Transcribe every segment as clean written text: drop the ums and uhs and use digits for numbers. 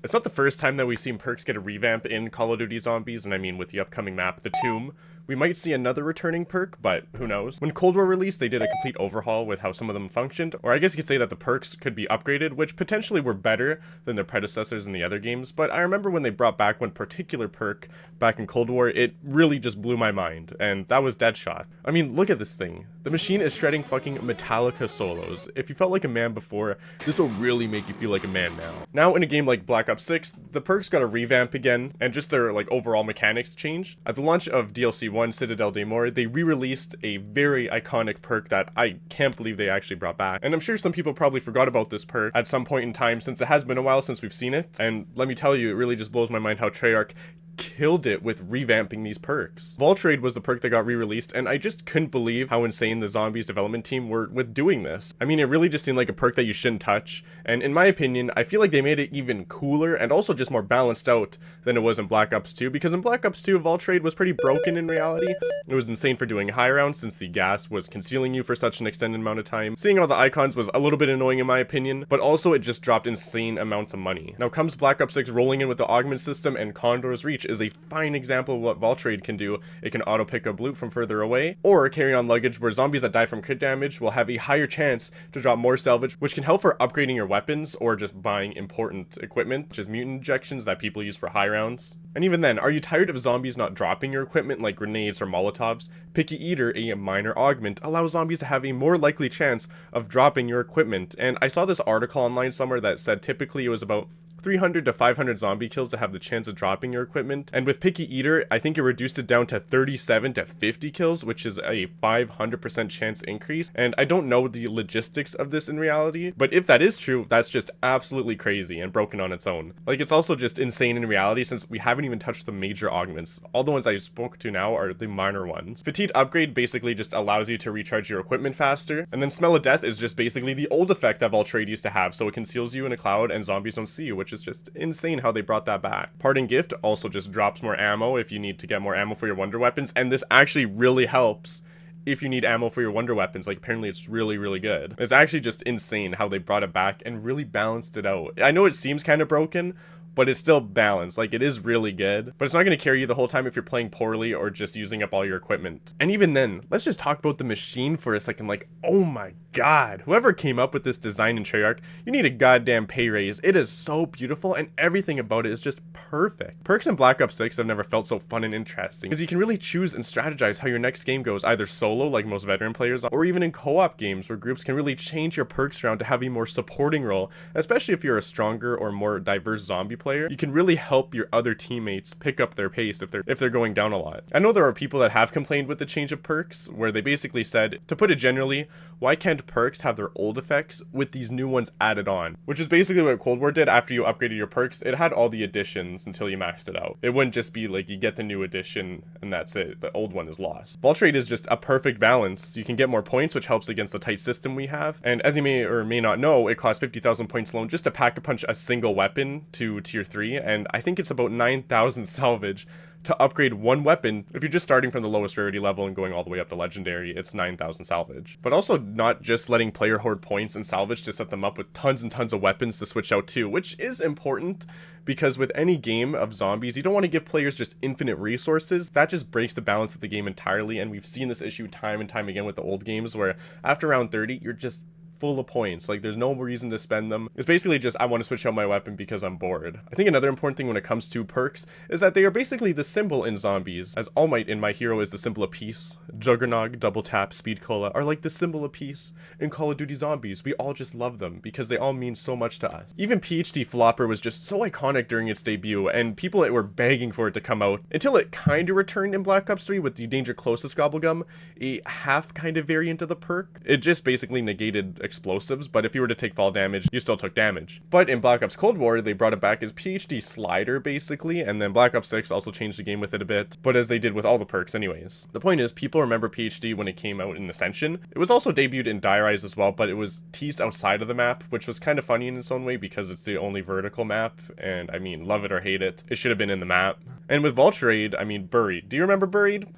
It's not the first time that we've seen perks get a revamp in Call of Duty Zombies, and I mean with the upcoming map, The Tomb, we might see another returning perk, but who knows. When Cold War released, they did a complete overhaul with how some of them functioned, or I guess you could say that the perks could be upgraded, which potentially were better than their predecessors in the other games, but I remember when they brought back one particular perk back in Cold War, it really just blew my mind, and that was Deadshot. I mean, look at this thing. The machine is shredding fucking Metallica solos. If you felt like a man before, this will really make you feel like a man now. Now, in a game like Black Ops 6, the perks got a revamp again, and just their like overall mechanics changed. At the launch of DLC 1, Citadel des Morts, they re-released a very iconic perk that I can't believe they actually brought back. And I'm sure some people probably forgot about this perk at some point in time, since it has been a while since we've seen it. And let me tell you, it really just blows my mind how Treyarch killed it with revamping these perks. Vulture Aid was the perk that got re-released, and I just couldn't believe how insane the Zombies development team were with doing this. I mean, it really just seemed like a perk that you shouldn't touch, and in my opinion, I feel like they made it even cooler and also just more balanced out than it was in Black Ops 2, because in Black Ops 2, Vulture Aid was pretty broken in reality. It was insane for doing high rounds since the gas was concealing you for such an extended amount of time. Seeing all the icons was a little bit annoying in my opinion, but also it just dropped insane amounts of money. Now comes Black Ops 6 rolling in with the augment system, and Condor's Reach is a fine example of what Vulture Aid can do. It can auto pick up loot from further away, or carry on luggage where zombies that die from crit damage will have a higher chance to drop more salvage, which can help for upgrading your weapons or just buying important equipment, such as mutant injections that people use for high rounds. And even then, are you tired of zombies not dropping your equipment like grenades or molotovs? Picky Eater, a minor augment, allows zombies to have a more likely chance of dropping your equipment, and I saw this article online somewhere that said typically it was about 300 to 500 zombie kills to have the chance of dropping your equipment, and with Picky Eater, I think it reduced it down to 37 to 50 kills, which is a 500% chance increase, and I don't know the logistics of this in reality, but if that is true, that's just absolutely crazy and broken on its own. Like, it's also just insane in reality since we haven't even touched the major augments. All the ones I spoke to now are the minor ones. Fatigue Upgrade basically just allows you to recharge your equipment faster, and then Smell of Death is just basically the old effect that Vulture Aid used to have, so it conceals you in a cloud and zombies don't see you, which is just insane how they brought that back. Parting Gift also just drops more ammo if you need to get more ammo for your wonder weapons, and this actually really helps if you need ammo for your wonder weapons. Like, apparently it's really good. It's actually just insane how they brought it back and really balanced it out. I know it seems kind of broken, but it's still balanced. Like, it is really good, but it's not going to carry you the whole time if you're playing poorly or just using up all your equipment. And even then, let's just talk about the machine for a second. Like, oh my god, whoever came up with this design in Treyarch, you need a goddamn pay raise. It is so beautiful, and everything about it is just perfect. Perks in Black Ops 6 have never felt so fun and interesting, because you can really choose and strategize how your next game goes, either solo like most veteran players, or even in co-op games where groups can really change your perks around to have a more supporting role, especially if you're a stronger or more diverse zombie player. You can really help your other teammates pick up their pace if they're going down a lot. I know there are people that have complained with the change of perks, where they basically said, to put it generally, why can't perks have their old effects with these new ones added on? Which is basically what Cold War did. After you upgraded your perks, it had all the additions until you maxed it out. It wouldn't just be like you get the new addition and that's it. The old one is lost. Vulture Aid is just a perfect balance. You can get more points, which helps against the tight system we have. And as you may or may not know, it costs 50,000 points alone just to pack-a-punch a single weapon to tier 3, and I think it's about 9,000 salvage to upgrade one weapon. If you're just starting from the lowest rarity level and going all the way up to legendary, it's 9,000 salvage. But also not just letting player hoard points and salvage to set them up with tons and tons of weapons to switch out to, which is important, because with any game of zombies, you don't want to give players just infinite resources. That just breaks the balance of the game entirely, and we've seen this issue time and time again with the old games, where after round 30, you're just full of points. Like, there's no reason to spend them. It's basically just, I want to switch out my weapon because I'm bored. I think another important thing when it comes to perks is that they are basically the symbol in zombies, as All Might in My Hero is the symbol of peace. Juggernog, Double Tap, Speed Cola are like the symbol of peace. In Call of Duty Zombies, we all just love them because they all mean so much to us. Even PhD Flopper was just so iconic during its debut, and people were begging for it to come out, until it kind of returned in Black Ops 3 with the Danger Closest Gobblegum, a half kind of variant of the perk. It just basically negated explosives, but if you were to take fall damage, you still took damage. But in Black Ops Cold War, they brought it back as PhD Slider, basically, and then Black Ops 6 also changed the game with it a bit, but as they did with all the perks anyways. The point is, people remember PhD when it came out in Ascension. It was also debuted in Die Rise as well, but it was teased outside of the map, which was kind of funny in its own way because it's the only vertical map, and I mean, love it or hate it, it should have been in the map. And with Vulture Aid, I mean, Buried. Do you remember Buried?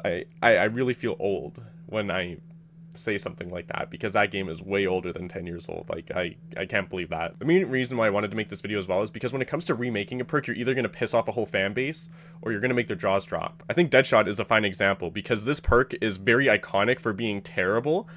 I really feel old when I say something like that, because that game is way older than 10 years old. Like, I can't believe that. The main reason why I wanted to make this video as well is because when it comes to remaking a perk, you're either going to piss off a whole fan base or you're going to make their jaws drop. I think Deadshot is a fine example, because this perk is very iconic for being terrible,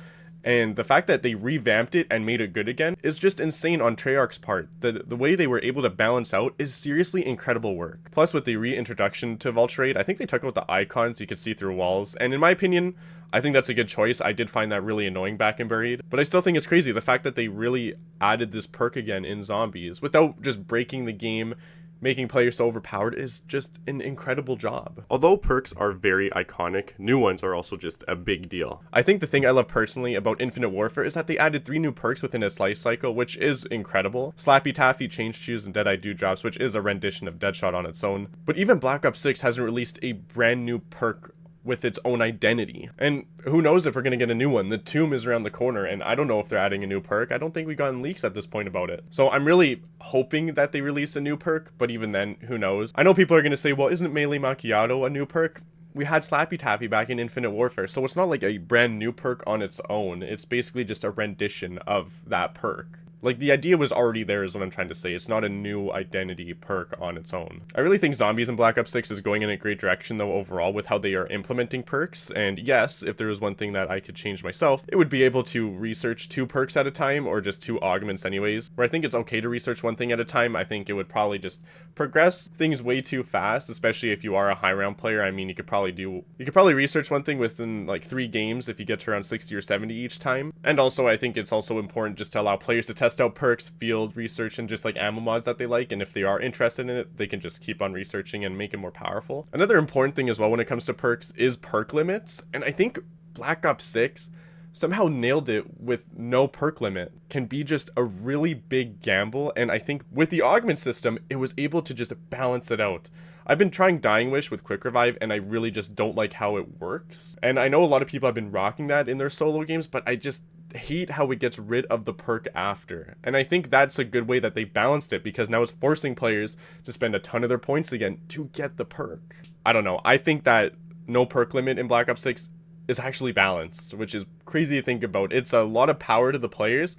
and the fact that they revamped it and made it good again is just insane on Treyarch's part. The way they were able to balance out is seriously incredible work. Plus, with the reintroduction to Vulture Aid, I think they took out the icons you could see through walls, and in my opinion, I think that's a good choice. I did find that really annoying back in Buried, but I still think it's crazy the fact that they really added this perk again in Zombies without just breaking the game. Making players so overpowered is just an incredible job. Although perks are very iconic, new ones are also just a big deal. I think the thing I love personally about Infinite Warfare is that they added 3 new perks within its life cycle, which is incredible. Slappy Taffy, Change Shoes, and Deadeye Dewdrops, which is a rendition of Deadshot on its own. But even Black Ops 6 hasn't released a brand new perk with its own identity. And who knows if we're gonna get a new one. The Tomb is around the corner, and I don't know if they're adding a new perk. I don't think we've gotten leaks at this point about it. So I'm really hoping that they release a new perk, but even then, who knows? I know people are gonna say, well, isn't Melee Macchiato a new perk? We had Slappy Taffy back in Infinite Warfare, so it's not like a brand new perk on its own. It's basically just a rendition of that perk. Like, the idea was already there is what I'm trying to say. It's not a new identity perk on its own. I really think Zombies in Black Ops 6 is going in a great direction, though, overall, with how they are implementing perks. And yes, if there was one thing that I could change myself, it would be able to research 2 perks at a time, or just 2 augments anyways. Where I think it's okay to research one thing at a time, I think it would probably just progress things way too fast, especially if you are a high round player. I mean, you could probably research one thing within like 3 games if you get to around 60 or 70 each time. And also, I think it's also important just to allow players to test out perks, field research, and just like ammo mods that they like, and if they are interested in it, they can just keep on researching and make it more powerful. Another important thing as well when it comes to perks is perk limits, and I think Black Ops 6 somehow nailed it with no perk limit. Can be just a really big gamble, and I think with the augment system, it was able to just balance it out. I've been trying Dying Wish with Quick Revive, and I really just don't like how it works. And I know a lot of people have been rocking that in their solo games, but I just hate how it gets rid of the perk after. And I think that's a good way that they balanced it, because now it's forcing players to spend a ton of their points again to get the perk. I don't know. I think that no perk limit in Black Ops 6 is actually balanced, which is crazy to think about. It's a lot of power to the players,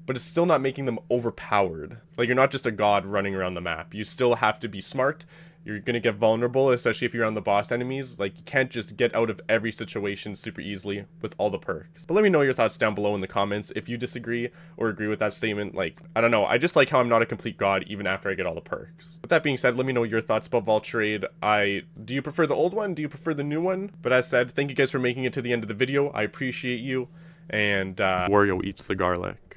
but it's still not making them overpowered. Like, you're not just a god running around the map. You still have to be smart. You're gonna get vulnerable, especially if you're on the boss enemies. Like, you can't just get out of every situation super easily with all the perks. But let me know your thoughts down below in the comments if you disagree or agree with that statement. Like, I don't know, I just like how I'm not a complete god even after I get all the perks. With that being said, let me know your thoughts about Vulture Aid. Do you prefer the old one? Do you prefer the new one? But as said, thank you guys for making it to the end of the video. I appreciate you, and Wario eats the garlic.